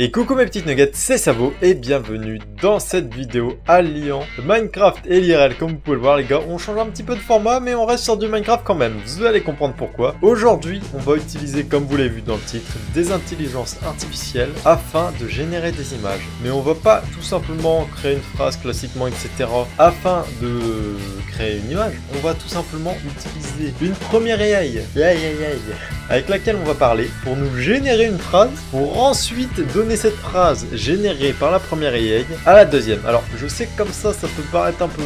Et coucou mes petites nuggets, c'est Savo et bienvenue dans cette vidéo alliant Minecraft et l'IRL. Comme vous pouvez le voir les gars, on change un petit peu de format mais on reste sur du Minecraft quand même. Vous allez comprendre pourquoi. Aujourd'hui, on va utiliser, comme vous l'avez vu dans le titre, des intelligences artificielles afin de générer des images. Mais on va pas tout simplement créer une phrase classiquement, etc. afin de créer une image. On va tout simplement utiliser une première AI avec laquelle on va parler pour nous générer une phrase pour ensuite donner cette phrase générée par la première AI à la deuxième. Alors je sais que comme ça peut paraître un peu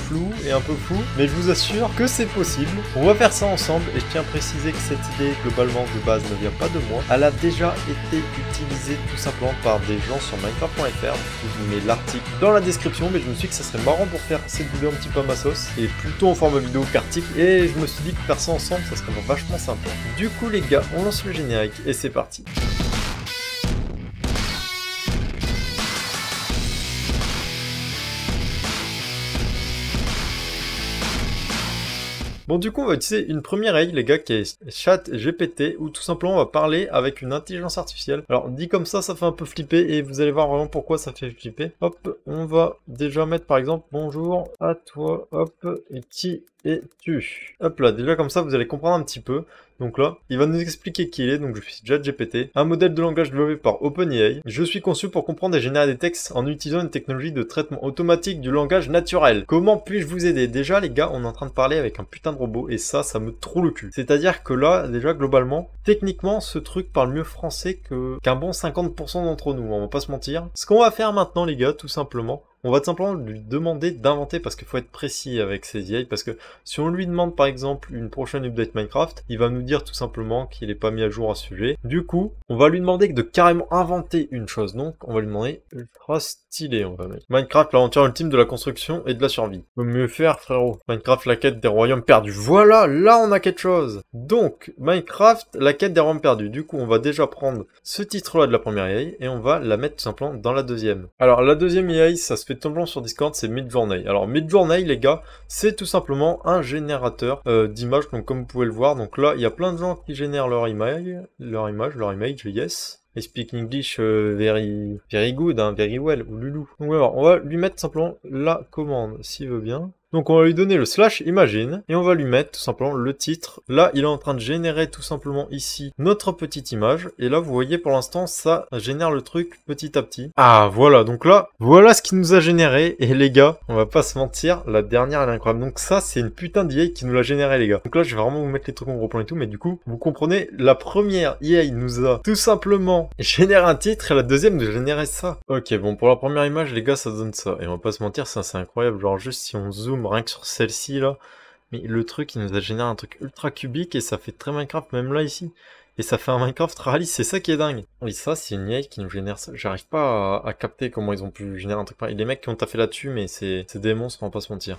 flou et un peu fou, mais je vous assure que c'est possible. On va faire ça ensemble et je tiens à préciser que cette idée globalement de base ne vient pas de moi. Elle a déjà été utilisée tout simplement par des gens sur Minecraft.fr. Je vous mets l'article dans la description, mais je me suis dit que ça serait marrant pour faire cette vidéo un petit peu à ma sauce et plutôt en format vidéo qu'article, et je me suis dit que faire ça ensemble ça serait vachement sympa. Du coup les gars, on lance le générique et c'est parti. Bon, du coup, on va utiliser une première AI, les gars, qui est ChatGPT, où tout simplement on va parler avec une intelligence artificielle. Alors, dit comme ça fait un peu flipper, et vous allez voir vraiment pourquoi ça fait flipper. Hop, on va déjà mettre, par exemple, bonjour à toi, hop, et qui es-tu? Hop là, déjà comme ça, vous allez comprendre un petit peu. Donc là, il va nous expliquer qui il est, donc je suis ChatGPT, un modèle de langage développé par OpenAI. Je suis conçu pour comprendre et générer des textes en utilisant une technologie de traitement automatique du langage naturel. Comment puis-je vous aider? Déjà les gars, on est en train de parler avec un putain de robot et ça me troue le cul. C'est-à-dire que là, déjà globalement, techniquement, ce truc parle mieux français qu'un bon 50% d'entre nous, on va pas se mentir. Ce qu'on va faire maintenant les gars, tout simplement, on va tout simplement lui demander d'inventer, parce qu'il faut être précis avec ces IA, parce que si on lui demande par exemple une prochaine update Minecraft, il va nous dire tout simplement qu'il n'est pas mis à jour à ce sujet. Du coup, on va lui demander de carrément inventer une chose, donc on va lui demander ultra stylé, on va mettre Minecraft, l'aventure ultime de la construction et de la survie. Faut mieux faire frérot. Minecraft, la quête des royaumes perdus. Voilà, là on a quelque chose. Donc, Minecraft, la quête des royaumes perdus. Du coup, on va déjà prendre ce titre-là de la première AI et on va la mettre tout simplement dans la deuxième. Alors, la deuxième AI, ça se fait tout simplement sur Discord, c'est Midjourney. Alors Midjourney les gars, c'est tout simplement un générateur d'images, donc comme vous pouvez le voir, donc là il y a plein de gens qui génèrent leur image, yes. I speak English very good, hein, very well, ou loulou. Donc voilà, on va lui mettre simplement la commande s'il veut bien. Donc on va lui donner le /imagine et on va lui mettre tout simplement le titre. Là il est en train de générer tout simplement ici notre petite image. Et là vous voyez pour l'instant ça génère le truc petit à petit. Ah voilà, donc là voilà ce qu'il nous a généré. Et les gars, on va pas se mentir, la dernière elle est incroyable. Donc ça c'est une putain d'IA qui nous l'a généré les gars. Donc là je vais vraiment vous mettre les trucs en gros plan et tout. Mais du coup vous comprenez, la première IA nous a tout simplement généré un titre et la deuxième nous a généré ça. Ok bon, pour la première image les gars ça donne ça. Et on va pas se mentir, ça c'est incroyable. Genre juste si on zoome rien que sur celle-ci là, mais le truc il nous a généré un truc ultra cubique et ça fait très Minecraft même là ici, et ça fait un Minecraft réaliste, c'est ça qui est dingue. Oui ça c'est une IA qui nous génère ça, j'arrive pas à capter comment ils ont pu générer un truc pareil. Les mecs qui ont taffé là-dessus, mais c'est des monstres, on va pas se mentir.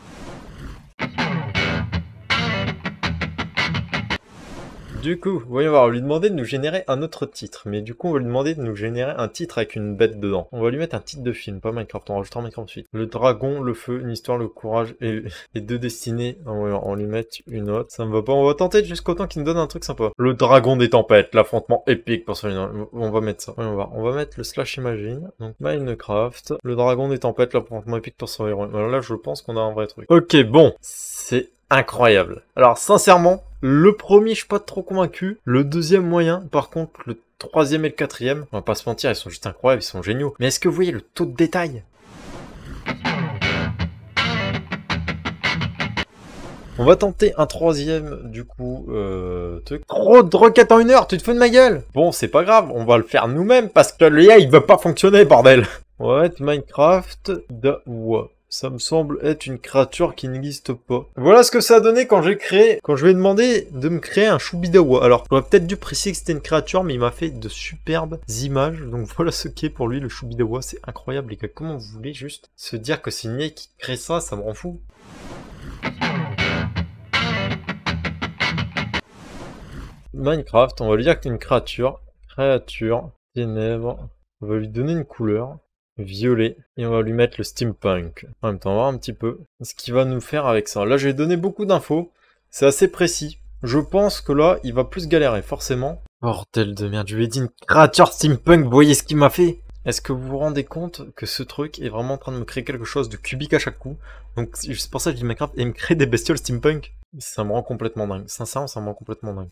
Du coup, voyons voir, on va lui demander de nous générer un autre titre, mais du coup on va lui demander de nous générer un titre avec une bête dedans. On va lui mettre un titre de film, pas Minecraft, on rajoutera Minecraft ensuite. Le dragon, le feu, une histoire, le courage et deux destinées. On va lui mettre une autre, ça me va pas, on va tenter jusqu'au temps qu'il nous donne un truc sympa. Le dragon des tempêtes, l'affrontement épique pour celui-là, on va mettre ça. Voyons voir, on va mettre le /imagine, donc Minecraft, le dragon des tempêtes, l'affrontement épique pour son héros. Alors là je pense qu'on a un vrai truc. Ok bon, c'est incroyable. Alors sincèrement, le premier je suis pas trop convaincu, le deuxième moyen, par contre le troisième et le quatrième, on va pas se mentir, ils sont juste incroyables, ils sont géniaux. Mais est-ce que vous voyez le taux de détail? On va tenter un troisième, du coup, truc. Trop de requêtes en 1 heure, tu te fous de ma gueule? Bon, c'est pas grave, on va le faire nous-mêmes, parce que l'IA, il veut pas fonctionner, bordel. On va mettre Minecraft Dawa. Ça me semble être une créature qui n'existe pas. Voilà ce que ça a donné quand je lui ai demandé de me créer un Choubidawa. Alors, j'aurais peut-être dû préciser que c'était une créature, mais il m'a fait de superbes images. Donc voilà ce qu'est pour lui le Choubidawa. C'est incroyable les gars. Comment vous voulez juste se dire que c'est une IA qui crée ça? Ça me rend fou. Minecraft, on va lui dire que c'est une créature. Créature, ténèbres. On va lui donner une couleur. Violet, et on va lui mettre le steampunk. En même temps, on va voir un petit peu ce qu'il va nous faire avec ça. Là, j'ai donné beaucoup d'infos, c'est assez précis. Je pense que là, il va plus galérer, forcément. Bordel de merde, je lui ai dit une créature steampunk, vous voyez ce qu'il m'a fait? Est-ce que vous vous rendez compte que ce truc est vraiment en train de me créer quelque chose de cubique à chaque coup? Donc c'est pour ça que je dis Minecraft et il me crée des bestioles steampunk. Ça me rend complètement dingue. Sincèrement, ça me rend complètement dingue.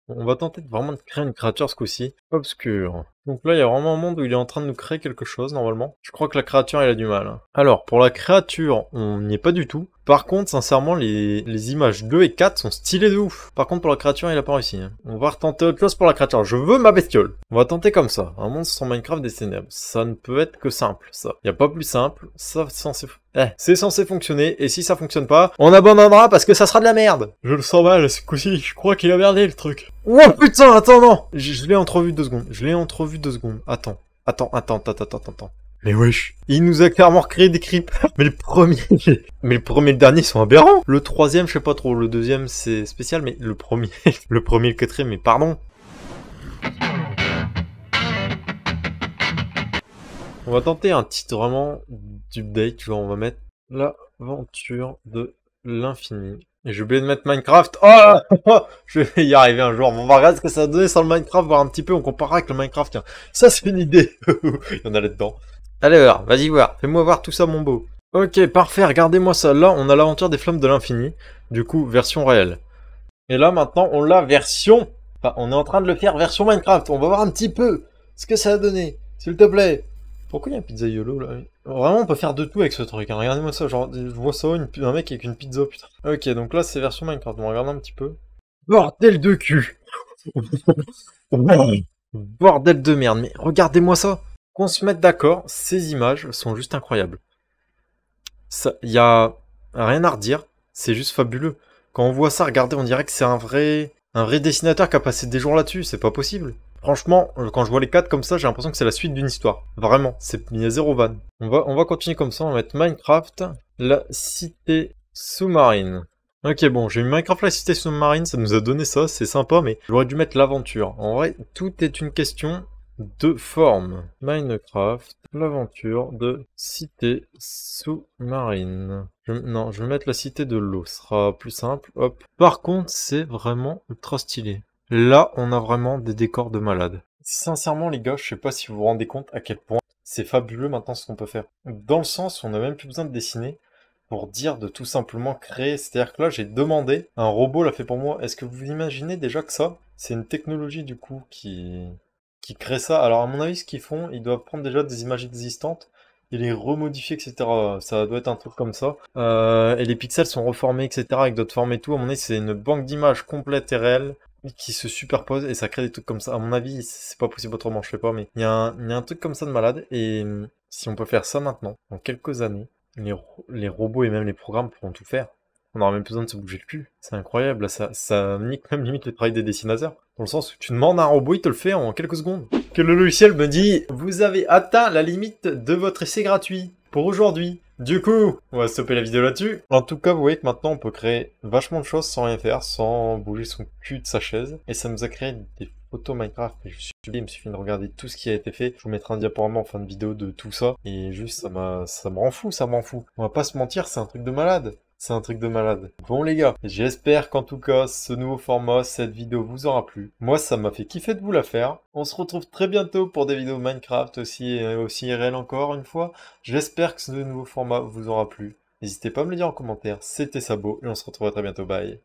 On va tenter vraiment de créer une créature ce coup-ci. Obscure. Donc là, il y a vraiment un monde où il est en train de nous créer quelque chose, normalement. Je crois que la créature, elle a du mal. Alors, pour la créature, on n'y est pas du tout. Par contre, sincèrement, les images 2 et 4 sont stylées de ouf. Par contre, pour la créature, il a pas réussi. On va retenter autre chose pour la créature. Je veux ma bestiole. On va tenter comme ça. Un monstre sur Minecraft des ténèbres. Ça ne peut être que simple, ça. Il n'y a pas plus simple. Ça, c'est censé fonctionner. Et si ça fonctionne pas, on abandonnera parce que ça sera de la merde. Je le sens mal, ce coup-ci. Je crois qu'il a merdé, le truc. Oh putain, attends, non. Je l'ai entrevu 2 secondes. Je l'ai entrevu 2 secondes. Attends. Mais wesh, il nous a clairement recréé des creeps. Mais le premier et le dernier sont aberrants. Le troisième, je sais pas trop. Le deuxième, c'est spécial, mais le premier, le premier, le quatrième, mais pardon. On va tenter un titre vraiment d'update. Tu vois, on va mettre l'aventure de l'infini. Et j'ai oublié de mettre Minecraft. Oh, je vais y arriver un jour. On va regarder ce que ça a donné sans le Minecraft, voir un petit peu. On comparera avec le Minecraft. Tiens, ça c'est une idée. Il y en a là-dedans. Alors, vas-y voir. Fais-moi voir tout ça, mon beau. Ok, parfait. Regardez-moi ça. Là, on a l'aventure des flammes de l'infini. Du coup, version réelle. Et là, maintenant, on l'a version... Enfin, on est en train de le faire version Minecraft. On va voir un petit peu ce que ça a donné. S'il te plaît. Pourquoi il y a un pizzaiolo là? Vraiment, on peut faire de tout avec ce truc. Hein. Regardez-moi ça. Genre, je vois ça, un mec avec une pizza, putain. Ok, donc là, c'est version Minecraft. On va regarder un petit peu. Bordel de cul. Bordel de merde. Mais regardez-moi ça. Qu'on se mette d'accord, ces images sont juste incroyables. Ça, y a rien à redire. C'est juste fabuleux. Quand on voit ça, regardez, on dirait que c'est un vrai dessinateur qui a passé des jours là-dessus. C'est pas possible. Franchement, quand je vois les 4 comme ça, j'ai l'impression que c'est la suite d'une histoire. Vraiment, il y a zéro van. On va continuer comme ça, on va mettre Minecraft, la cité sous-marine. Ok, bon, j'ai mis Minecraft la cité sous-marine, ça nous a donné ça, c'est sympa, mais j'aurais dû mettre l'aventure. En vrai, tout est une question de forme. Minecraft, l'aventure de cité sous-marine. Non, je vais mettre la cité de l'eau, ce sera plus simple. Hop. Par contre, c'est vraiment ultra stylé. Là, on a vraiment des décors de malade. Sincèrement, les gars, je sais pas si vous vous rendez compte à quel point c'est fabuleux maintenant ce qu'on peut faire. Dans le sens où on n'a même plus besoin de dessiner pour dire de tout simplement créer. C'est-à-dire que là, j'ai demandé, un robot l'a fait pour moi. Est-ce que vous imaginez déjà que ça, c'est une technologie du coup qui crée ça? Alors à mon avis, ce qu'ils font, ils doivent prendre déjà des images existantes et les remodifier, etc. Ça doit être un truc comme ça. Et les pixels sont reformés, etc. avec d'autres formes et tout. À mon avis, c'est une banque d'images complète et réelle qui se superposent et ça crée des trucs comme ça. À mon avis, c'est pas possible autrement, je sais pas, mais il y a un truc comme ça de malade. Et si on peut faire ça maintenant, en quelques années, les robots et même les programmes pourront tout faire. On aura même besoin de se bouger le cul. C'est incroyable, là, ça nique même limite le travail des dessinateurs. Dans le sens où tu demandes à un robot, il te le fait en quelques secondes. Que le logiciel me dit, vous avez atteint la limite de votre essai gratuit pour aujourd'hui. Du coup, on va stopper la vidéo là-dessus. En tout cas, vous voyez que maintenant on peut créer vachement de choses sans rien faire, sans bouger son cul de sa chaise. Et ça nous a créé des photos Minecraft. Mais je suis il me suffit de regarder tout ce qui a été fait. Je vous mettrai un diaporama en fin de vidéo de tout ça. Et juste, ça me rend fou, ça me rend fou. On va pas se mentir, c'est un truc de malade. C'est un truc de malade. Bon les gars, j'espère qu'en tout cas, ce nouveau format, cette vidéo vous aura plu. Moi, ça m'a fait kiffer de vous la faire. On se retrouve très bientôt pour des vidéos Minecraft aussi IRL encore une fois. J'espère que ce nouveau format vous aura plu. N'hésitez pas à me le dire en commentaire. C'était Sabo et on se retrouvera très bientôt. Bye.